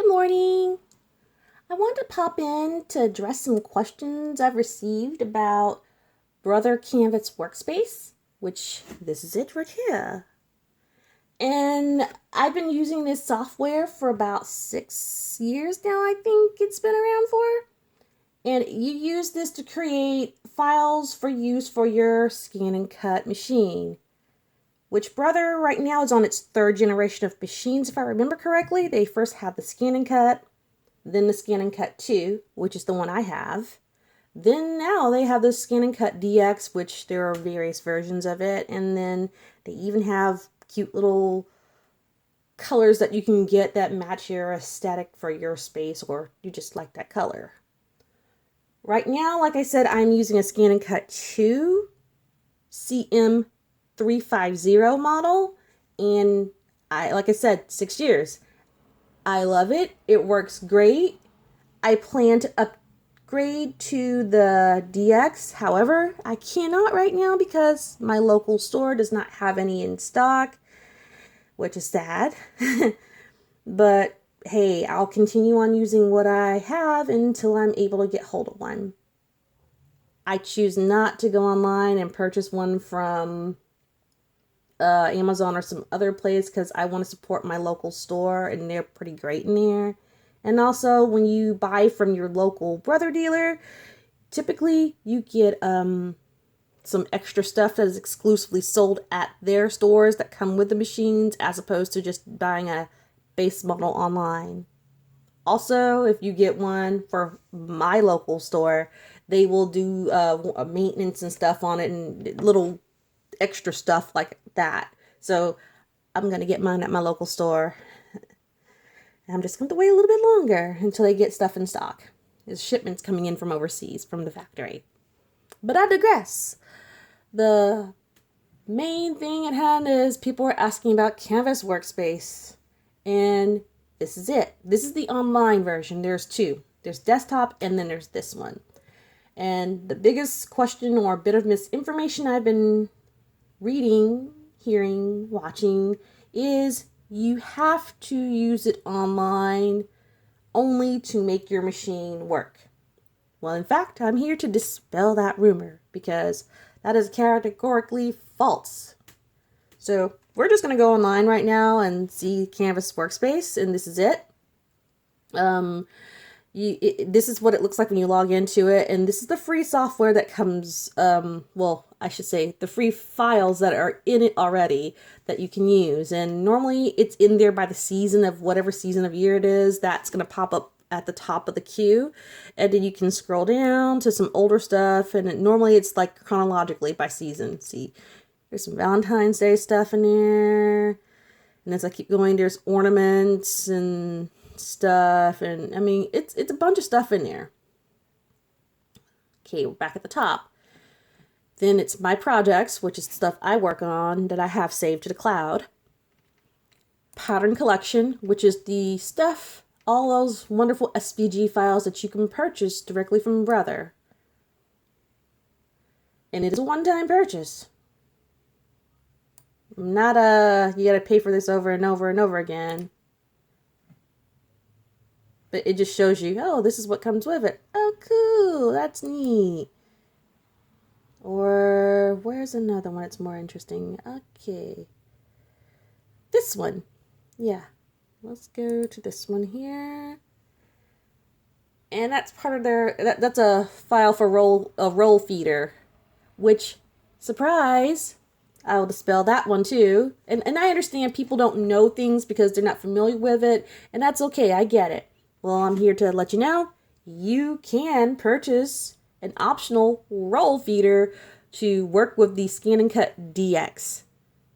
Good morning. I wanted to pop in to address some questions I've received about Brother Canvas Workspace, which this is it right here. And I've been using this software for about 6 years now, I think it's been around for. And you use this to create files for use for your scan and cut machine. Which Brother right now is on its third generation of machines, if I remember correctly. They first had the scan and cut, then the Scan and Cut 2, which is the one I have. Then now they have the Scan and Cut DX, which there are various versions of it. And then they even have cute little colors that you can get that match your aesthetic for your space, or you just like that color. Right now, like I said, I'm using a Scan and Cut 2 CM350 model. And like I said, 6 years. I love it. It works great. I plan to upgrade to the DX. However, I cannot right now because my local store does not have any in stock, which is sad. But hey, I'll continue on using what I have until I'm able to get hold of one. I choose not to go online and purchase one from Amazon or some other place because I want to support my local store, and they're pretty great in there. And also, when you buy from your local Brother dealer, typically you get some extra stuff that is exclusively sold at their stores that come with the machines, as opposed to just buying a base model online. Also, if you get one for my local store, they will do maintenance and stuff on it and little extra stuff like that. So I'm going to get mine at my local store. I'm just going to wait a little bit longer until they get stuff in stock. There's shipments coming in from overseas, from the factory. But I digress. The main thing at hand is people are asking about Canvas Workspace. And this is it. This is the online version. There's two. There's desktop and then there's this one. And the biggest question or bit of misinformation I've been reading, hearing, watching is you have to use it online only to make your machine work. Well, in fact, I'm here to dispel that rumor because that is categorically false. So we're just going to go online right now and see Canvas Workspace, and this is it. This is what it looks like when you log into it, and this is the free software that comes, well, I should say the free files that are in it already that you can use. And normally it's in there by the season of whatever season of year it is. That's going to pop up at the top of the queue, and then you can scroll down to some older stuff, and normally it's like chronologically by season. See, there's some Valentine's Day stuff in there, and as I keep going, there's ornaments and stuff, and I mean it's a bunch of stuff in there. Okay, we're back at the top. Then it's my projects, which is stuff I work on that I have saved to the cloud. Pattern collection, which is the stuff, all those wonderful SVG files that you can purchase directly from Brother. And it is a one-time purchase. Not you gotta pay for this over and over and over again. But it just shows you, oh, this is what comes with it. Oh, cool. That's neat. Or where's another one that's more interesting? Okay. This one. Yeah. Let's go to this one here. And that's part of their, that's a file for a roll feeder. Which, surprise, I will dispel that one too. And I understand people don't know things because they're not familiar with it. And that's okay. I get it. Well, I'm here to let you know, you can purchase an optional roll feeder to work with the Scan and Cut DX.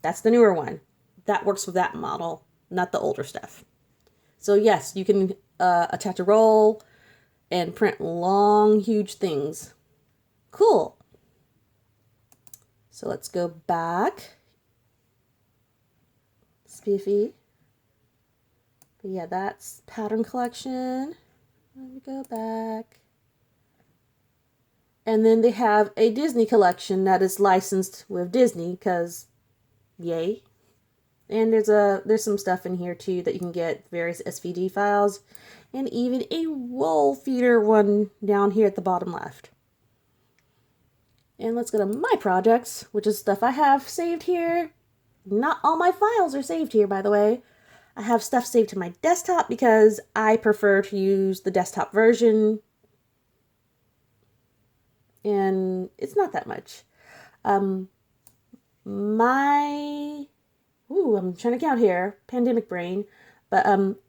That's the newer one. That works with that model, not the older stuff. So yes, you can attach a roll and print long, huge things. Cool. So let's go back. Spiffy. But yeah, that's pattern collection. Let me go back. And then they have a Disney collection that is licensed with Disney because, yay. And there's some stuff in here too that you can get, various SVG files, and even a roll feeder one down here at the bottom left. And let's go to my projects, which is stuff I have saved here. Not all my files are saved here, by the way. I have stuff saved to my desktop because I prefer to use the desktop version. And it's not that much. I'm trying to count here, pandemic brain. But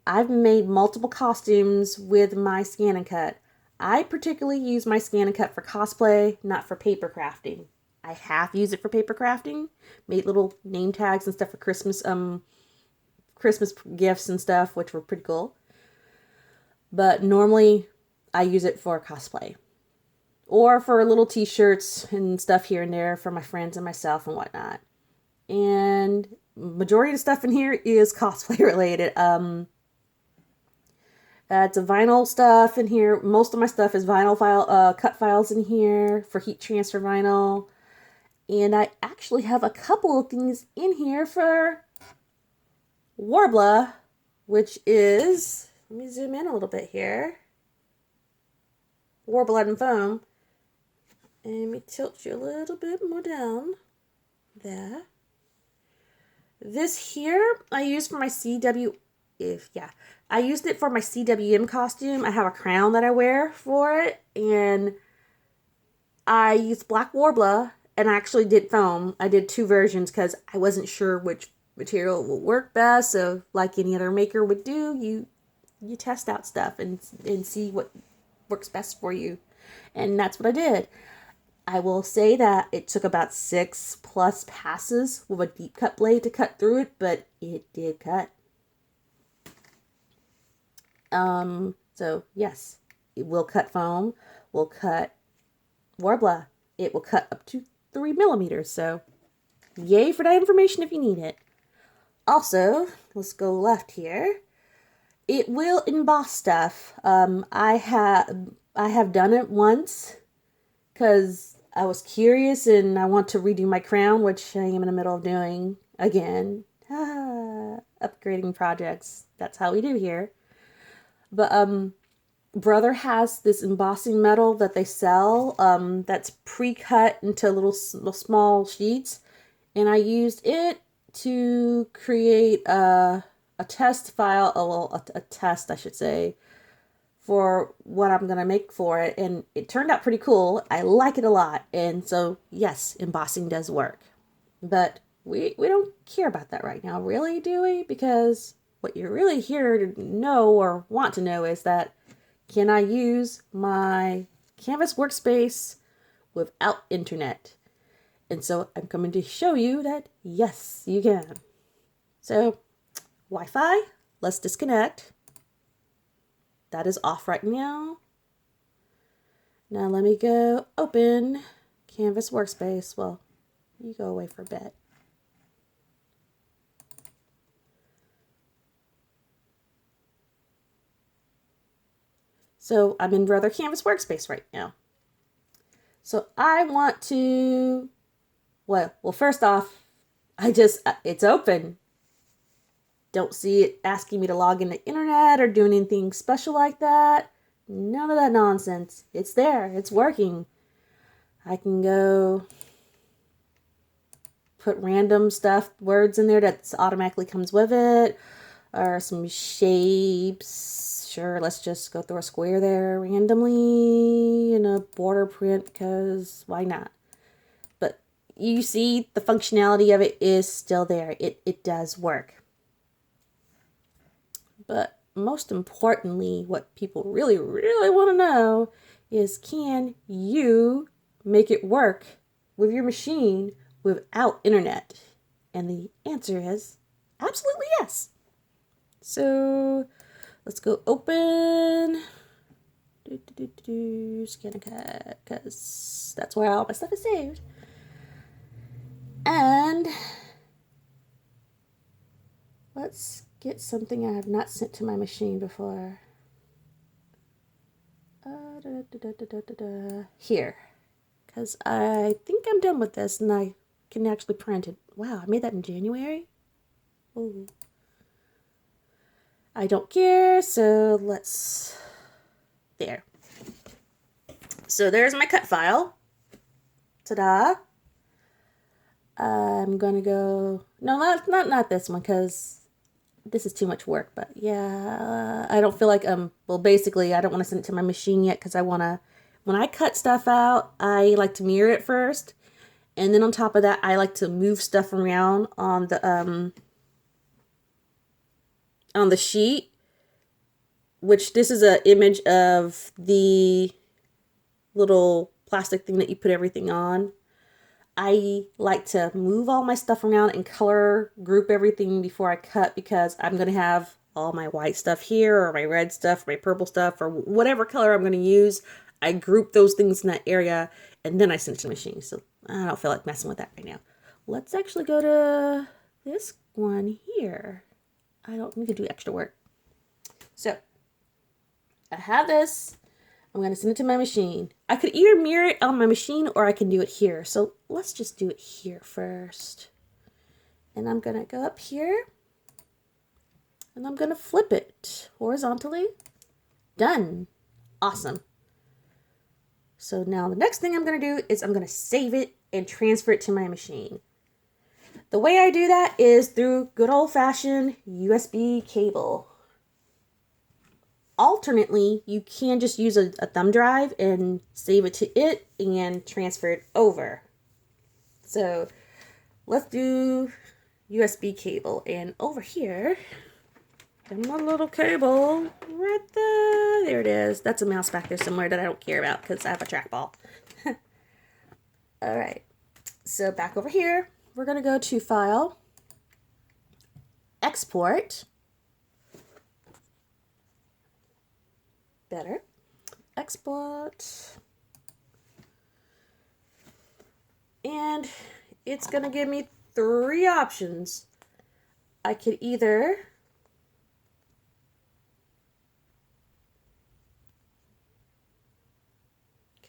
I've made multiple costumes with my Scan and Cut. I particularly use my Scan and Cut for cosplay, not for paper crafting. I have used it for paper crafting, made little name tags and stuff for Christmas gifts and stuff, which were pretty cool. But normally I use it for cosplay. Or for little t-shirts and stuff here and there for my friends and myself and whatnot. And majority of the stuff in here is cosplay related. It's a vinyl stuff in here. Most of my stuff is vinyl cut files in here for heat transfer vinyl. And I actually have a couple of things in here for Warbler, which is, let me zoom in a little bit here. Warbler and foam. And let me tilt you a little bit more down. There. This here I used for my I used it for my CWM costume. I have a crown that I wear for it, and I used black Warbler, and I actually did foam. I did two versions because I wasn't sure which material will work best. So like any other maker would do, you test out stuff and see what works best for you. And that's what I did. I will say that it took about 6+ passes with a deep cut blade to cut through it, but it did cut. So yes, it will cut foam, will cut Warbler. It will cut up to 3 millimeters. So yay for that information if you need it. Also, let's go left here. It will emboss stuff. I have done it once because I was curious and I want to redo my crown, which I am in the middle of doing again. Upgrading projects. That's how we do here. But Brother has this embossing metal that they sell that's pre-cut into little small sheets, and I used it to create a test file, a test I should say, for what I'm going to make for it, and it turned out pretty cool. I like it a lot, and so yes, embossing does work. But we don't care about that right now, really, do we? Because what you're really here to know or want to know is that, can I use my Canvas Workspace without internet? And so I'm coming to show you that yes, you can. So Wi-Fi, let's disconnect. That is off right now. Now let me go open Canvas Workspace. Well, you go away for a bit. So I'm in Brother Canvas Workspace right now. So I want to, well, first off, it's open. Don't see it asking me to log into the internet or do anything special like that. None of that nonsense. It's there. It's working. I can go put random stuff, words in there that automatically comes with it, or some shapes. Sure, let's just go through a square there randomly in a border print because why not? But you see the functionality of it is still there. It does work. But most importantly, what people really, really want to know is, can you make it work with your machine without internet? And the answer is absolutely yes. So let's go open Scan and Cut, because that's where all my stuff is saved. And let's get something I have not sent to my machine before. Here, because I think I'm done with this and I can actually print it. Wow, I made that in January? Ooh. I don't care, so let's... There. So there's my cut file. Ta-da! I'm gonna go... No, not this one, because this is too much work, but yeah, I don't feel like, well, basically, I don't want to send it to my machine yet, because I want to... When I cut stuff out, I like to mirror it first, and then on top of that, I like to move stuff around on the sheet, which this is an image of the little plastic thing that you put everything on. I like to move all my stuff around and color group everything before I cut, because I'm going to have all my white stuff here, or my red stuff, or my purple stuff, or whatever color I'm going to use. I group those things in that area, and then I send it to the machine. So I don't feel like messing with that right now. Let's actually go to this one here. I don't need to do extra work. So I have this. I'm going to send it to my machine. I could either mirror it on my machine, or I can do it here. So let's just do it here first. And I'm going to go up here, and I'm going to flip it horizontally. Done. Awesome. So now the next thing I'm going to do is I'm going to save it and transfer it to my machine. The way I do that is through good old-fashioned USB cable. Alternately, you can just use a thumb drive and save it to it and transfer it over. So let's do USB cable. And over here, and my little cable right there. There it is. That's a mouse back there somewhere that I don't care about because I have a trackball. All right. So back over here, we're going to go to File, Export. Better. Export. And it's going to give me 3 options. I could either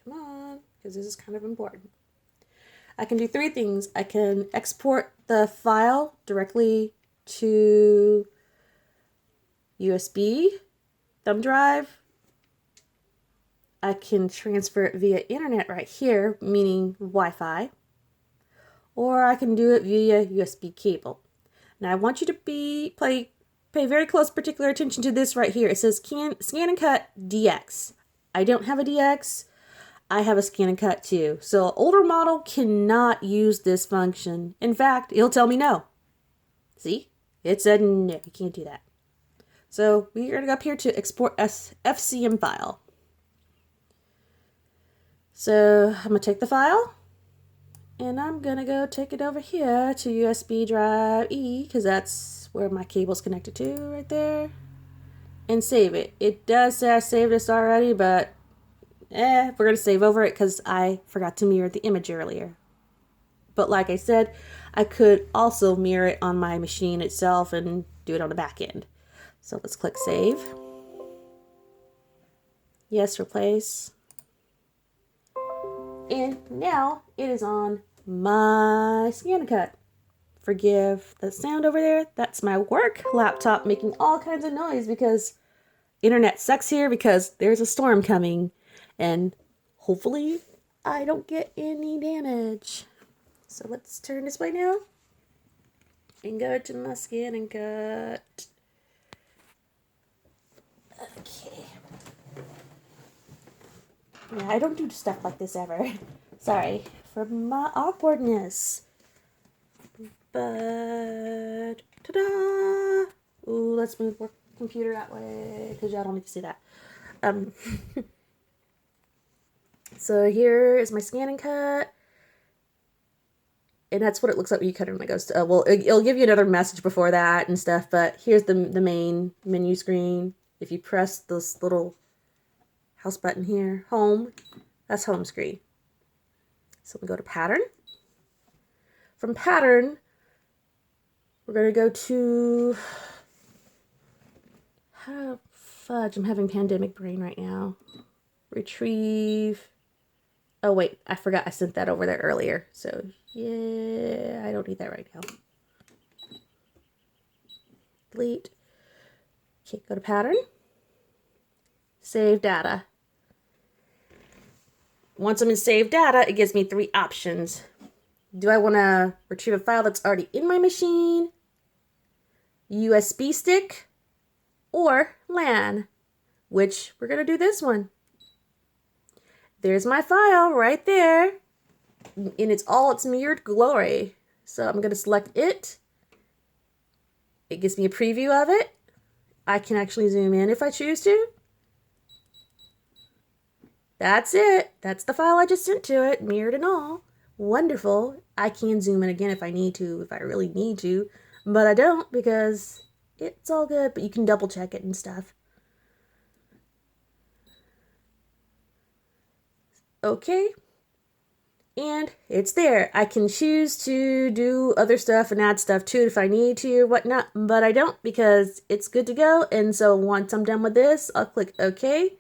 come on, because this is kind of important. I can do 3 things. I can export the file directly to USB, thumb drive. I can transfer it via internet right here, meaning Wi-Fi, or I can do it via USB cable. Now I want you to pay very close particular attention to this right here. It says scan and cut DX. I don't have a DX. I have a scan and cut too. So an older model cannot use this function. In fact, it'll tell me no. See? It said no, you can't do that. So we're going to go up here to export FCM file. So I'm going to take the file, and I'm going to go take it over here to USB drive E, because that's where my cable's connected to right there, and save it. It does say I saved this already, but we're going to save over it because I forgot to mirror the image earlier. But like I said, I could also mirror it on my machine itself and do it on the back end. So let's click Save. Yes, replace. And now it is on my scan and cut. Forgive the sound over there. That's my work laptop making all kinds of noise because internet sucks here because there's a storm coming. And hopefully I don't get any damage. So let's turn this way now and go to my scan and cut. Okay. Yeah, I don't do stuff like this ever. Sorry for my awkwardness. But, ta-da! Ooh, let's move our computer that way, because y'all don't need to see that. So here is my scan and cut. And that's what it looks like when you cut it when it goes to, well, it'll give you another message before that and stuff, but here's the main menu screen. If you press this little house button here, home, that's home screen. So we go to pattern. From pattern, we're going to go to, fudge, I'm having pandemic brain right now. Retrieve. Oh wait, I forgot I sent that over there earlier. So yeah, I don't need that right now. delete. Okay, go to pattern, save data. Once I'm in save data, it gives me 3 options. Do I want to retrieve a file that's already in my machine, USB stick, or LAN? Which we're going to do this one. There's my file right there in its mirrored glory. So I'm going to select it. It gives me a preview of it. I can actually zoom in if I choose to. That's it. That's the file I just sent to it, mirrored and all. Wonderful. I can zoom in again if I need to, if I really need to, but I don't because it's all good, but you can double check it and stuff. Okay. And it's there. I can choose to do other stuff and add stuff to it if I need to or whatnot, but I don't because it's good to go. And so once I'm done with this, I'll click OK.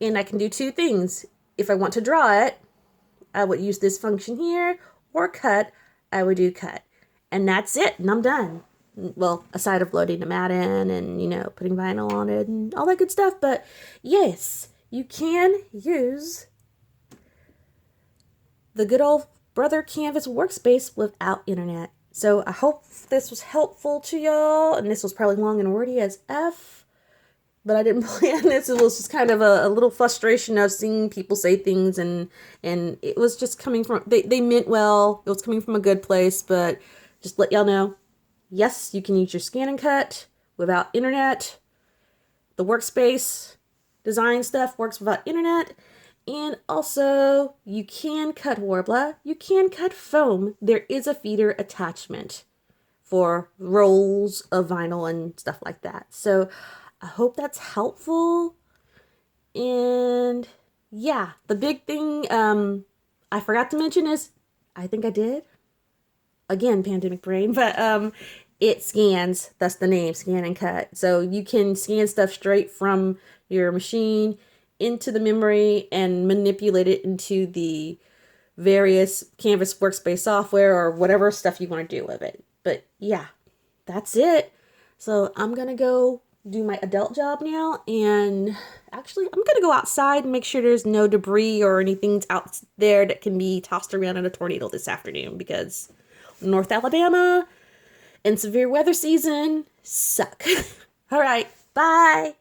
And I can do 2 things. If I want to draw it, I would use this function here, or cut, I would do cut. And that's it, and I'm done. Well, aside of loading the mat in and, putting vinyl on it and all that good stuff. But yes, you can use the good old brother Canvas workspace without internet. So I hope this was helpful to y'all, and this was probably long and wordy as F. But I didn't plan this. It was just kind of a little frustration of seeing people say things, and it was just coming from, they meant well. It was coming from a good place, but just let y'all know, yes, you can use your scan and cut without internet. The workspace design stuff works without internet. And also, you can cut Warbler. You can cut foam. There is a feeder attachment for rolls of vinyl and stuff like that. So I hope that's helpful. And yeah, the big thing I forgot to mention is, I think I did. Again, pandemic brain, but it scans. That's the name, scan and cut. So you can scan stuff straight from your machine into the memory and manipulate it into the various Canvas workspace software or whatever stuff you want to do with it. But yeah, that's it. So I'm going to go do my adult job now, and actually I'm gonna go outside and make sure there's no debris or anything out there that can be tossed around in a tornado this afternoon, because North Alabama and severe weather season suck. All right, bye.